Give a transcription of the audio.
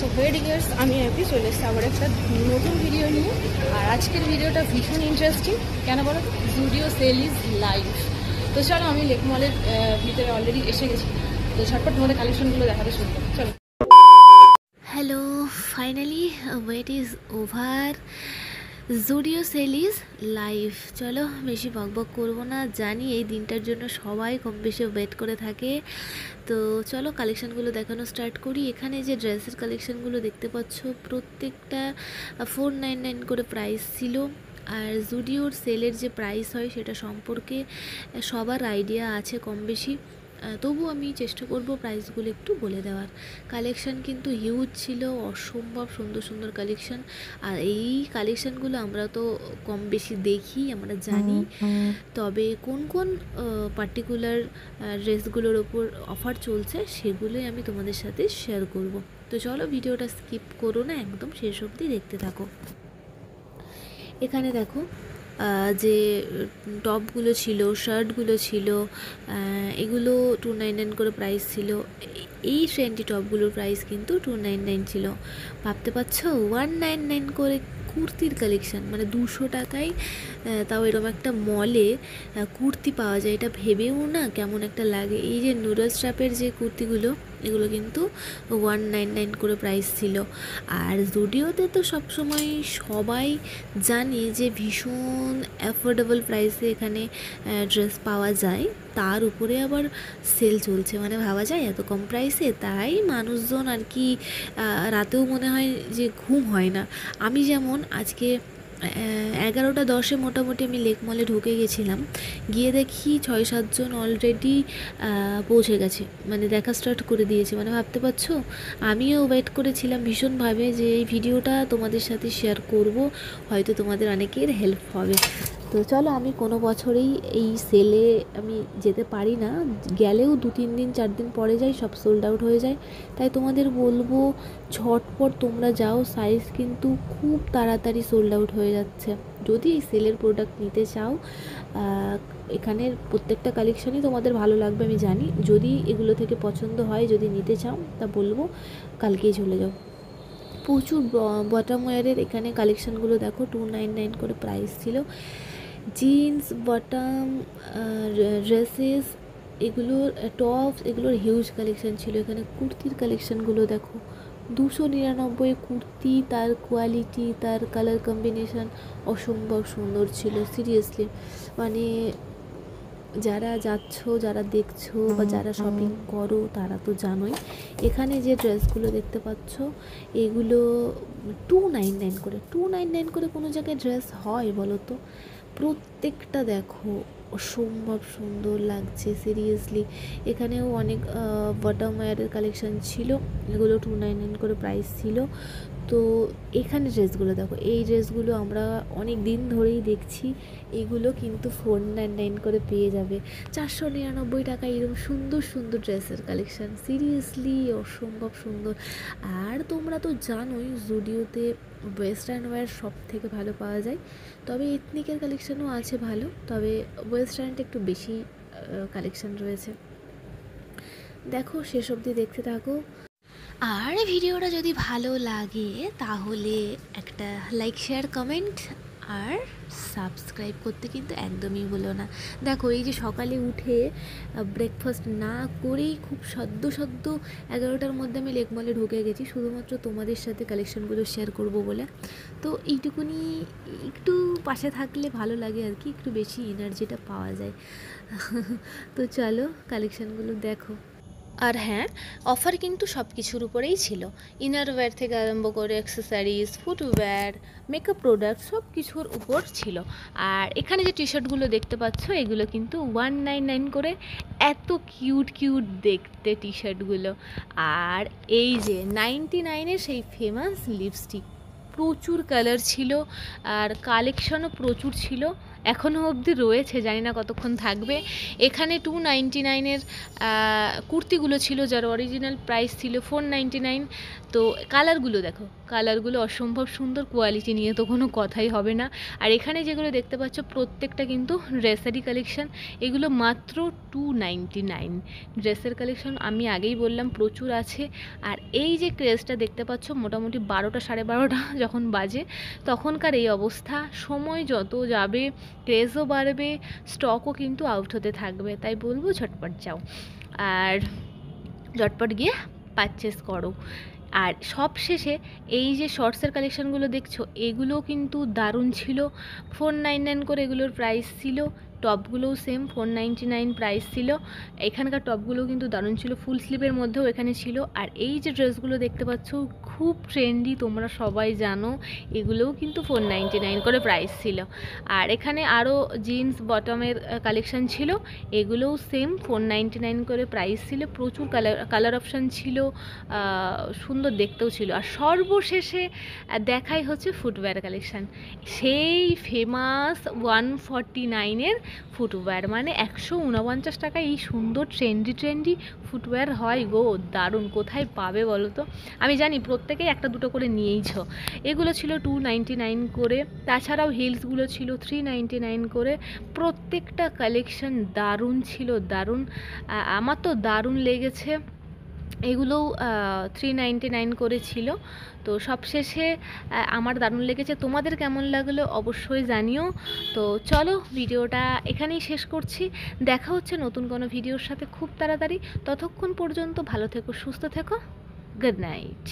So hey dears, আমি Appy চলে এসেছি আবার একটা নতুন ভিডিও নিয়ে। আর আজকের ভিডিওটা ভীষণ ইন্টারেস্টিং। কেন বলো তো? Zudio sale is live. তো চলো, আমি লেক মলের ভিতরে অলরেডি এসে গেছি। তো ঝটপট তোমাদের কালেকশনগুলো দেখাতে শুরু করো, চলো। Hello, finally wait is over. Zudio sale is live. চলো, বেশি বকবক করবো না, জানি এই দিনটার জন্য সবাই কম বেশি ওয়েট করে থাকে। তো চলো কালেকশানগুলো দেখানো স্টার্ট করি। এখানে যে ড্রেসের কালেকশানগুলো দেখতে পাচ্ছ প্রত্যেকটা 499 করে প্রাইস ছিল। আর জুডিওর সেলের যে প্রাইস হয় সেটা সম্পর্কে সবার আইডিয়া আছে কম বেশি, তবু আমি চেষ্টা করব প্রাইসগুলো একটু বলে দেওয়ার। কালেকশান কিন্তু হিউজ ছিল, অসম্ভব সুন্দর সুন্দর কালেকশান। আর এই কালেকশানগুলো আমরা তো কম বেশি দেখি, আমরা জানি, তবে কোন কোন পার্টিকুলার ড্রেসগুলোর ওপর অফার চলছে সেগুলোই আমি তোমাদের সাথে শেয়ার করব। তো চলো ভিডিওটা স্কিপ করো না, একদম শেষ অবধি দেখতে থাকো। এখানে দেখো যে টপগুলো ছিল, শার্টগুলো ছিল, এগুলো 299 করে প্রাইস ছিল। এই ট্রেন্ডি টপগুলোর প্রাইস কিন্তু 299 ছিল। ভাবতে পারছো 199 করে কুর্তির কালেকশান, মানে 200 টাকায় তাও এরকম একটা মলে কুর্তি পাওয়া যায়, এটা ভেবেও না কেমন একটা লাগে। এই যে নুডল স্ট্র্যাপের যে কুর্তিগুলো, এগুলো কিন্তু 199 করে প্রাইস ছিল। আর জুডিওতে তো সবসময় সবাই জানি যে ভীষণ অ্যাফোর্ডেবল প্রাইসে এখানে ড্রেস পাওয়া যায়, তার উপরে আবার সেল চলছে, মানে ভাবা যায় এত কম প্রাইসে, তাই মানুষজন আর কি রাতেও মনে হয় যে ঘুম হয় না। আমি যেমন আজকে 11টা 10-এ মোটামুটি আমি লেক মলে ঢুকে গেছিলাম, গিয়ে দেখি 6-7 জন অলরেডি পৌঁছে গেছে, মানে দেখা স্টার্ট করে দিয়েছে। মানে ভাবতে পারছো, আমিও ওয়েট করেছিলাম ভীষণভাবে যে এই ভিডিওটা তোমাদের সাথে শেয়ার করব, হয়তো তোমাদের অনেকের হেল্প হবে। তো চলো, আমি কোনো বছরেই এই সেলে আমি যেতে পারি না, গেলেও 2-3 দিন 4 দিন পরে যাই, সব সোল্ড আউট হয়ে যায়। তাই তোমাদের বলবো ঝটপট তোমরা যাও, সাইজ কিন্তু খুব তাড়াতাড়ি সোল্ড আউট হয়ে যাচ্ছে। যদি এই সেলের প্রোডাক্ট নিতে চাও, এখানের প্রত্যেকটা কালেকশনই তোমাদের ভালো লাগবে আমি জানি। যদি এগুলো থেকে পছন্দ হয়, যদি নিতে চাও, তা বলবো কালকেই চলে যাও। প্রচুর বটম ওয়্যারের এখানে কালেকশানগুলো দেখো, 299 করে প্রাইস ছিল। জিন্স, বটম, ড্রেসেস, এগুলোর টপস, এগুলোর হিউজ কালেকশান ছিল। এখানে কুর্তির কালেকশানগুলো দেখো, 299 কুর্তি, তার কোয়ালিটি, তার কালার কম্বিনেশান অসম্ভব সুন্দর ছিল সিরিয়াসলি। মানে যারা যাচ্ছ, যারা দেখছো বা যারা শপিং করো তারা তো জানোই। এখানে যে ড্রেসগুলো দেখতে পাচ্ছ এগুলো 299 করে কোনো জায়গায় ড্রেস হয় বলো তো? প্রত্যেকটা দেখো অসম্ভব সুন্দর লাগছে সিরিয়াসলি। এখানেও অনেক বটম ওয়্যারের কালেকশান ছিল, এগুলো 299 করে প্রাইস ছিল। তো এখানে ড্রেসগুলো দেখো, এই ড্রেসগুলো আমরা অনেক দিন ধরেই দেখছি, এগুলো কিন্তু 499 করে পেয়ে যাবে। 499 টাকা এরকম সুন্দর সুন্দর ড্রেসের কালেকশান, সিরিয়াসলি অসম্ভব সুন্দর। আর তোমরা তো জানোই জুডিওতে ওয়েস্টার্ন ওয়্যার সব থেকে ভালো পাওয়া যায়, তবে এথনিকের কালেকশানও আছে ভালো, তবে ওয়েস্টার্নটা একটু বেশি কালেকশান রয়েছে। দেখো শেষ অবধি দেখতে থাকো। আর ভিডিওটা যদি ভালো লাগে তাহলে একটা লাইক, শেয়ার, কমেন্ট আর সাবস্ক্রাইব করতে কিন্তু একদমই ভুলো না। দেখো এই যে সকালে উঠে ব্রেকফাস্ট না করেই খুব সদ্য 11টার মধ্যে আমি লেক মলে ঢুকে গেছি, শুধুমাত্র তোমাদের সাথে কালেকশানগুলো শেয়ার করব বলে। তো এইটুকুনি, একটু পাশে থাকলে ভালো লাগে আর কি, একটু বেশি এনার্জিটা পাওয়া যায়। তো চলো কালেকশানগুলো দেখো। আর হ্যাঁ, অফার কিন্তু সব কিছুর উপরেই ছিল, ইনারওয়্যার থেকে আরম্ভ করে অ্যাক্সেসরিজ, ফুটওয়্যার, মেকআপ প্রোডাক্ট সব কিছুর উপর ছিল। আর এখানে যে টি শার্টগুলো দেখতে পাচ্ছ এগুলো কিন্তু 199 করে, এত কিউট কিউট দেখতে টি শার্টগুলো। আর এই যে 99-এর সেই ফেমাস লিপস্টিক, প্রচুর কালার ছিল আর কালেকশনও প্রচুর ছিল। এখনও অবধি রয়েছে, জানি না কতক্ষণ থাকবে। এখানে 299-এর কুর্তিগুলো ছিল, যার অরিজিনাল প্রাইস ছিল 499। তো কালারগুলো দেখো, কালারগুলো অসম্ভব সুন্দর, কোয়ালিটি নিয়ে তো কোনো কথাই হবে না। আর এখানে যেগুলো দেখতে পাচ্ছ প্রত্যেকটা কিন্তু ড্রেসারি কালেকশন, এগুলো মাত্র 299। ড্রেসের কালেকশন আমি আগেই বললাম প্রচুর আছে। আর এই যে ক্রেজটা দেখতে পাচ্ছ, মোটামুটি 12টা 12:30 যখন বাজে তখনকার এই অবস্থা। সময় যত যাবে ক্রেজও বাড়বে, স্টকও কিন্তু আউট হতে থাকবে, তাই বলবো ঝটপট যাও আর ঝটপট গিয়ে পারচেস করো। আর সব শেষে এই যে শর্টসের কালেকশানগুলো দেখছো, এগুলোও কিন্তু দারুণ ছিল। 499 করে এগুলোর প্রাইস ছিল। টপগুলোও সেম 499 প্রাইস ছিল। এখানকার টপগুলোও কিন্তু দারুণ ছিল, ফুল স্লিভের মধ্যেও এখানে ছিল। আর এই যে ড্রেসগুলো দেখতে পাচ্ছ খুব ট্রেন্ডি, তোমরা সবাই জানো, এগুলোও কিন্তু 499 করে প্রাইস ছিল। আর এখানে আরও জিন্স বটমের কালেকশান ছিল, এগুলোও সেম 499 করে প্রাইস ছিল। প্রচুর কালার অপশান ছিল, সুন্দর দেখতেও ছিল। আর সর্বশেষে দেখাই হচ্ছে ফুটওয়্যার কালেকশান, সেই ফেমাস 149-এর ফুটওয়্যার, মানে 149 টাকায় এই সুন্দর ট্রেন্ডি ফুটওয়্যার হয় গো, দারুণ। কোথায় পাবে বলো তো? আমি জানি প্রত্যেকেই একটা দুটো করে নিয়েইছো। এগুলো ছিল 299 করে, তাছাড়াও হিলসগুলো ছিল 399 করে। প্রত্যেকটা কালেকশন দারুণ ছিল, দারুণ। আমার তো দারুণ লেগেছে। এগুলোও 399 করে ছিল। তো সবশেষে আমার দারুণ লেগেছে, তোমাদের কেমন লাগলো অবশ্যই জানিও। তো চলো ভিডিওটা এখানেই শেষ করছি, দেখা হচ্ছে নতুন কোনো ভিডিওর সাথে খুব তাড়াতাড়ি। ততক্ষণ পর্যন্ত ভালো থেকো, সুস্থ থেকো, গুড নাইট।